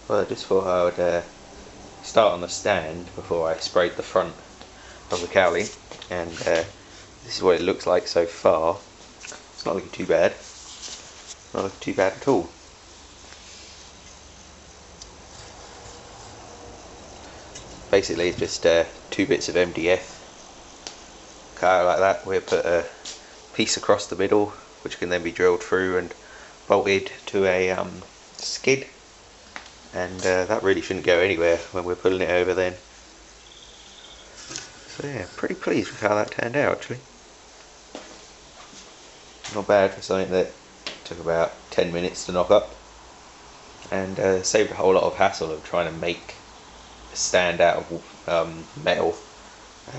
Well, I just thought I would start on the stand before I sprayed the front of the cowling, and this is what it looks like so far. It's not looking too bad. Not looking too bad at all. Basically, it's just 2 bits of MDF cut out like that. We'll put a piece across the middle, which can then be drilled through and bolted to a skid. And that really shouldn't go anywhere when we're pulling it over then. So yeah, pretty pleased with how that turned out actually. Not bad for something that took about 10 minutes to knock up, and saved a whole lot of hassle of trying to make a stand out of metal.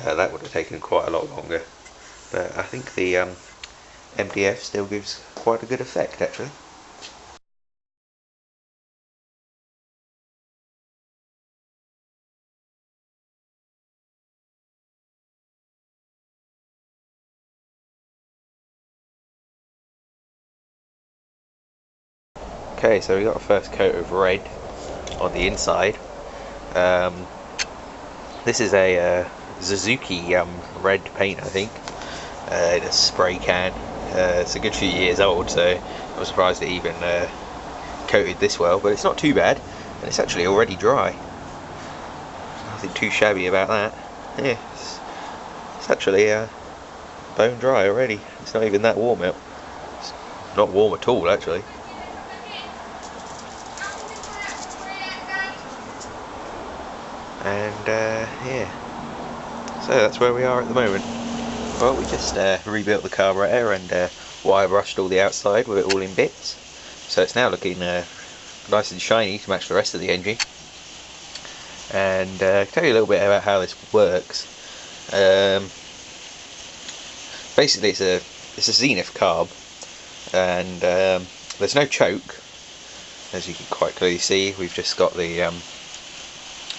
That would have taken quite a lot longer, but I think the MDF still gives quite a good effect actually. Okay, so we got a first coat of red on the inside. This is a Suzuki red paint, I think, in a spray can. It's a good few years old, so I'm surprised it even coated this well, but it's not too bad, and it's actually already dry. Nothing too shabby about that. Yeah, it's actually bone dry already. It's not even that warm out. It's not warm at all actually. And yeah, so that's where we are at the moment. Well, we just rebuilt the carburetor and wire brushed all the outside with it all in bits, so it's now looking nice and shiny to match the rest of the engine. And I'll tell you a little bit about how this works. Basically it's a Zenith carb, and there's no choke, as you can quite clearly see. We've just got the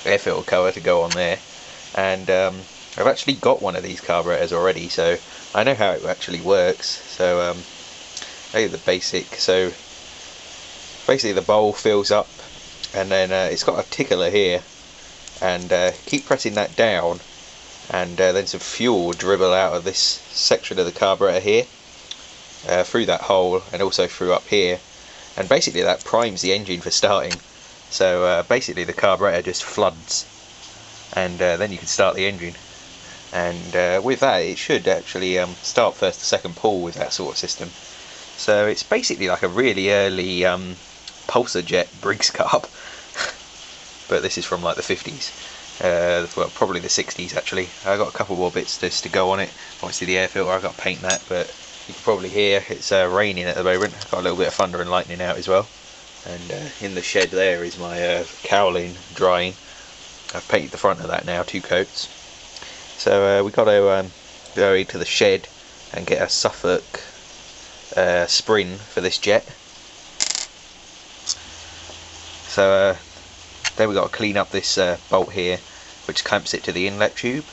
air filter cover to go on there, and I've actually got one of these carburetors already, so I know how it actually works. So the basic. So basically the bowl fills up, and then it's got a tickler here, and keep pressing that down, and then some fuel will dribble out of this section of the carburetor here, through that hole and also through up here, and basically that primes the engine for starting. So basically the carburetor just floods, and then you can start the engine. And with that it should actually start first or second pull with that sort of system. So it's basically like a really early Pulsar jet Briggs carb, but this is from like the 50s. Well, probably the 60s actually. I got a couple more bits just to go on it. Obviously the air filter, I've got to paint that, but you can probably hear it's raining at the moment. Got a little bit of thunder and lightning out as well. And in the shed there is my cowling drying. I've painted the front of that now, 2 coats. So we've got to go into the shed and get a Suffolk spring for this jet. So then we've got to clean up this bolt here, which clamps it to the inlet tube.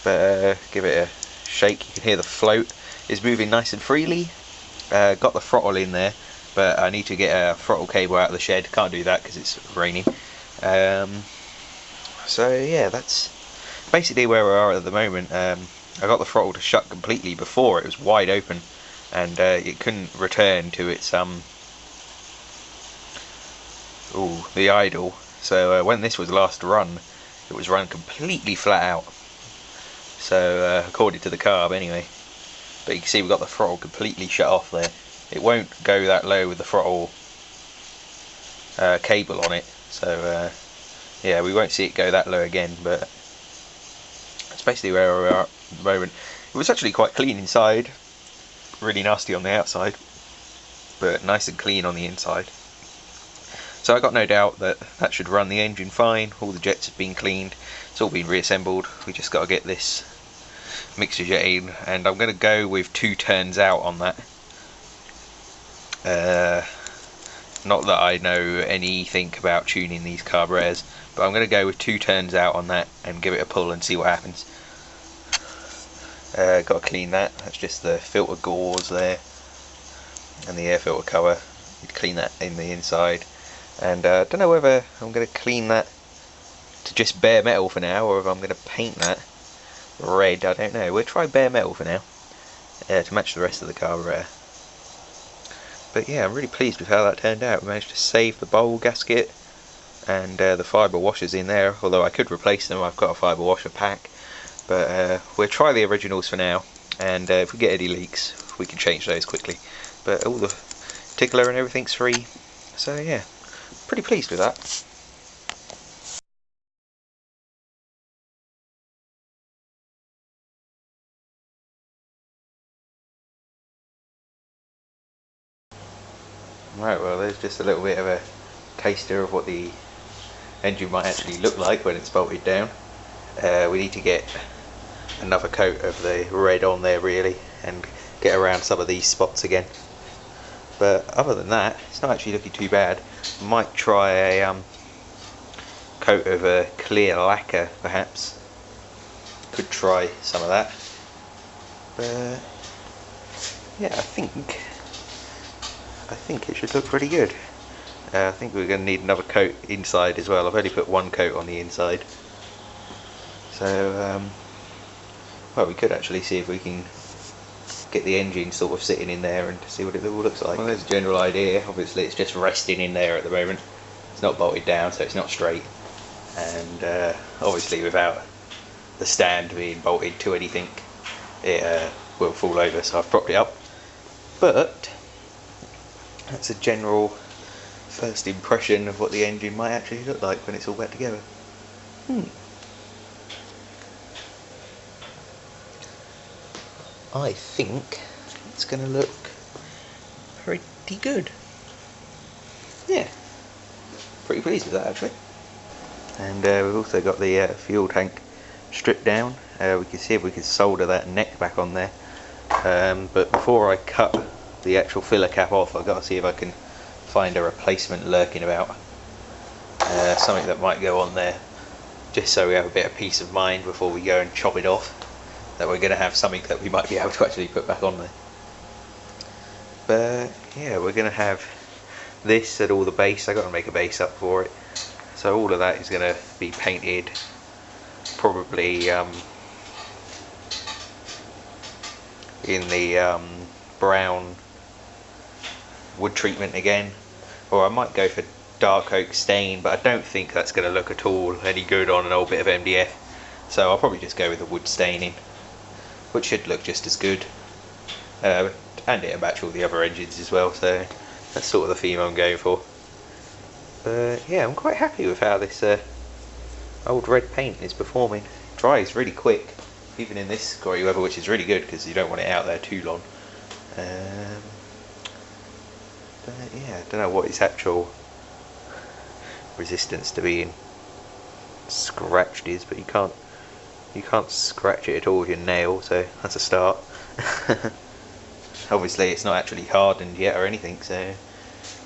But give it a shake. You can hear the float is moving nice and freely. Got the throttle in there, but I need to get a throttle cable out of the shed. Can't do that because it's raining. So yeah, that's basically where we are at the moment. I got the throttle to shut completely. Before it was wide open, and it couldn't return to its the idle. So when this was last run, it was run completely flat out. So according to the carb anyway. But you can see we've got the throttle completely shut off there. It won't go that low with the throttle cable on it, so yeah, we won't see it go that low again. But that's basically where we are at the moment. It was actually quite clean inside, really nasty on the outside, but nice and clean on the inside. So I got no doubt that that should run the engine fine. All the jets have been cleaned, it's all been reassembled. We just got to get this mixture jet in, and I'm going to go with 2 turns out on that. Not that I know anything about tuning these carburetors, but I'm going to go with 2 turns out on that and give it a pull and see what happens. Got to clean that. That's just the filter gauze there and the air filter cover. You'd clean that in the inside. And I don't know whether I'm going to clean that to just bare metal for now, or if I'm going to paint that red. I don't know. We'll try bare metal for now, to match the rest of the carburetor. But yeah, I'm really pleased with how that turned out. We managed to save the bowl gasket and the fibre washers in there, although I could replace them. I've got a fibre washer pack. But we'll try the originals for now, and if we get any leaks we can change those quickly. But all the tickler and everything's free, so yeah, pretty pleased with that. Right, well, there's just a little bit of a taster of what the engine might actually look like when it's bolted down. We need to get another coat of the red on there really, and get around some of these spots again. But other than that, it's not actually looking too bad. Might try a coat of a clear lacquer perhaps. Could try some of that. But yeah, I think it should look pretty good. I think we're going to need another coat inside as well. I've only put one coat on the inside. So, well, we could actually see if we can get the engine sort of sitting in there and see what it all looks like. Well, there's a general idea. Obviously it's just resting in there at the moment. It's not bolted down, so it's not straight. And obviously without the stand being bolted to anything, it will fall over, so I've propped it up. But that's a general first impression of what the engine might actually look like when it's all back together. I think it's going to look pretty good. Yeah, pretty pleased with that actually. And we've also got the fuel tank stripped down. We can see if we can solder that neck back on there. But before I cut the actual filler cap off, I've got to see if I can find a replacement lurking about. Something that might go on there, just so we have a bit of peace of mind before we go and chop it off, that we're going to have something that we might be able to actually put back on there. But yeah, we're going to have this at all the base. I've got to make a base up for it. So all of that is going to be painted probably in the brown wood treatment again, or I might go for dark oak stain, but I don't think that's going to look at all any good on an old bit of MDF, so I'll probably just go with the wood staining, which should look just as good, and it'll match all the other engines as well, so that's sort of the theme I'm going for. But yeah, I'm quite happy with how this old red paint is performing. It dries really quick, even in this grey weather, which is really good because you don't want it out there too long. But yeah, I don't know what its actual resistance to being scratched is, but you can't scratch it at all with your nail, so that's a start. Obviously it's not actually hardened yet or anything, so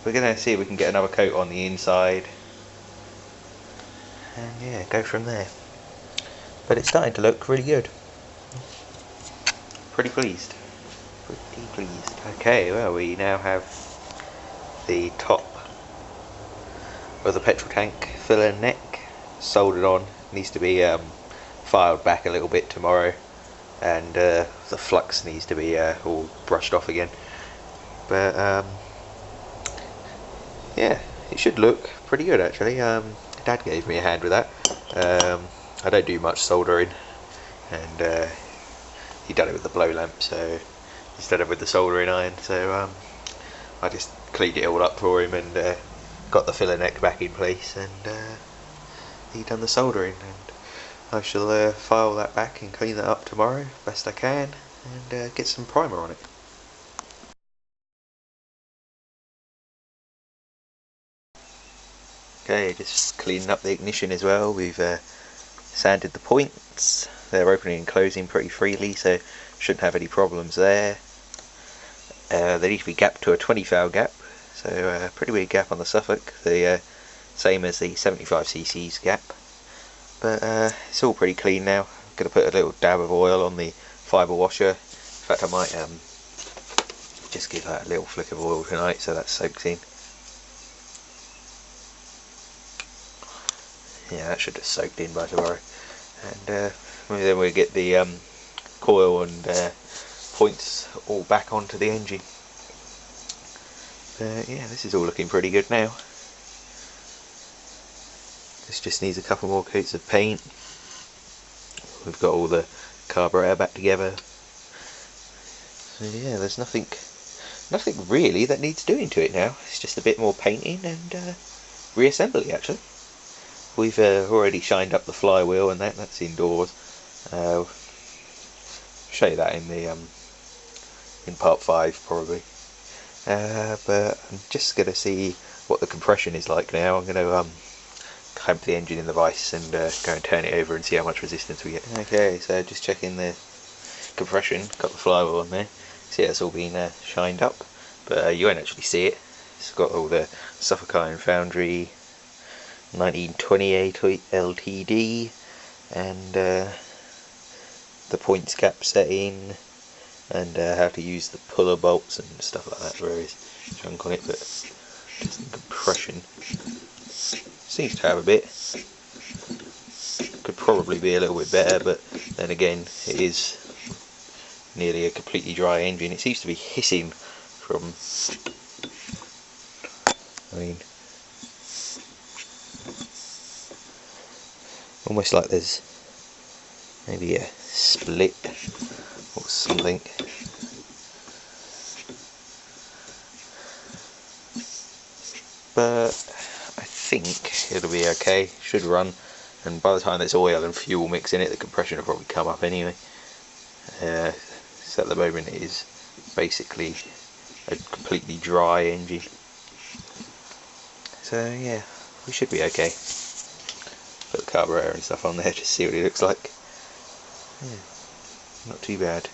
we're going to see if we can get another coat on the inside and yeah, go from there. But it's starting to look really good. Pretty pleased. Pretty pleased. Okay, well, we now have the top of the petrol tank filler neck soldered on. It needs to be filed back a little bit tomorrow, and the flux needs to be all brushed off again. But yeah, it should look pretty good actually. Dad gave me a hand with that. I don't do much soldering, and he done it with the blow lamp, so instead of with the soldering iron, so I just cleaned it all up for him and got the filler neck back in place, and he done the soldering, and I shall file that back and clean that up tomorrow best I can, and get some primer on it. Okay, just cleaning up the ignition as well. We've sanded the points. They're opening and closing pretty freely, so shouldn't have any problems there. They need to be gapped to a 20 thou gap, so a pretty weird gap on the Suffolk, the same as the 75cc's gap. But it's all pretty clean now. I'm going to put a little dab of oil on the fibre washer. In fact, I might just give that a little flick of oil tonight so that soaks in. Yeah, that should have soaked in by tomorrow. And then we'll get the coil and points all back onto the engine. Yeah, this is all looking pretty good now. This just needs a couple more coats of paint. We've got all the carburetor back together. So yeah, there's nothing really that needs doing to it now. It's just a bit more painting and reassembly actually. We've already shined up the flywheel and that's indoors. Show you that in the in part 5 probably. But I'm just gonna see what the compression is like now. I'm gonna clamp the engine in the vise and go and turn it over and see how much resistance we get. Okay, so just checking the compression. Got the flywheel on there. See, it's all been shined up, but you won't actually see it. It's got all the Suffolk Iron Foundry 1928 LTD and the points gap setting and how to use the puller bolts and stuff like that. Various junk on it, but just the compression seems to have a bit. Could probably be a little bit better, but then again, it is nearly a completely dry engine. It seems to be hissing from, I mean, almost like there's maybe a split or something. But I think it'll be okay, should run, and by the time there's oil and fuel mix in it, the compression will probably come up anyway. So at the moment it is basically a completely dry engine. So yeah, we should be okay. Put the carburetor and stuff on there, just see what it looks like. Yeah, not too bad.